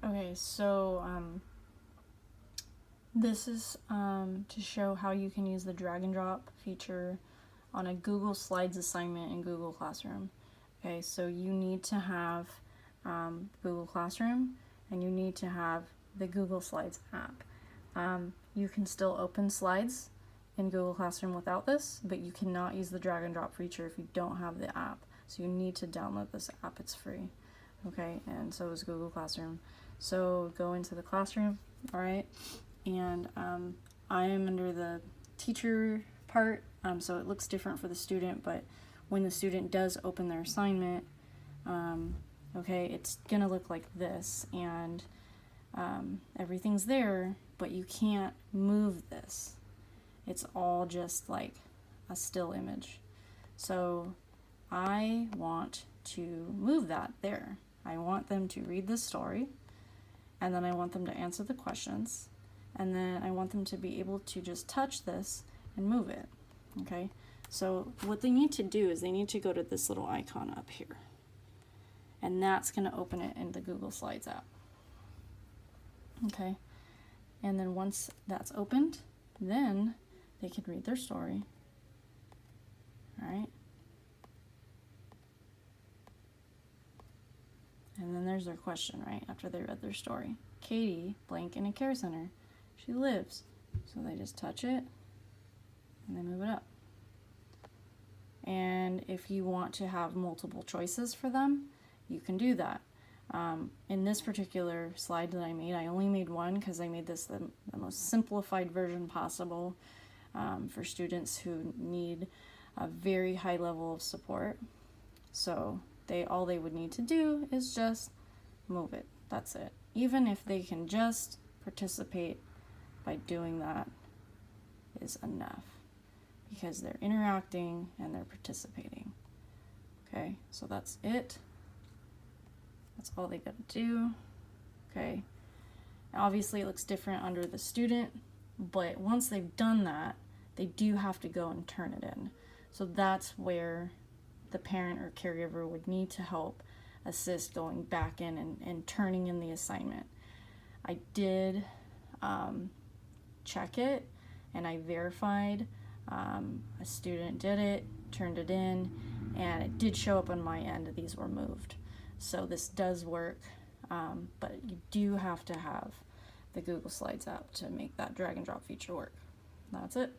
Okay, so this is to show how you can use the drag and drop feature on a Google Slides assignment in Google Classroom. Okay, so you need to have Google Classroom and you need to have the Google Slides app. You can still open slides in Google Classroom without this, but you cannot use the drag and drop feature if you don't have the app. So you need to download this app, it's free. Okay, and so is Google Classroom. So go into the classroom, all right, and I am under the teacher part, so it looks different for the student, but when the student does open their assignment, okay, it's gonna look like this, and everything's there, but you can't move this. It's all just like a still image. So I want to move that there. I want them to read the story, and then I want them to answer the questions, and then I want them to be able to just touch this and move it. Okay, so what they need to do is they need to go to this little icon up here, and that's going to open it in the Google Slides app. Okay, and then once that's opened, then they can read their story. All right, and then there's their question, right, after they read their story. Katie, blank in a care center. She lives. So they just touch it and they move it up. And if you want to have multiple choices for them, you can do that. In this particular slide that I made, I only made one because I made this the most simplified version possible for students who need a very high level of support. So all they would need to do is just move it. That's it. Even if they can just participate by doing that is enough, because they're interacting and they're participating. Okay, so that's it. That's all they gotta do. Okay, obviously it looks different under the student, but once they've done that, they do have to go and turn it in. So that's where the parent or caregiver would need to help assist going back in and turning in the assignment. I did check it, and I verified a student did it, turned it in, and it did show up on my end that these were moved. So this does work, but you do have to have the Google Slides app to make that drag and drop feature work. That's it.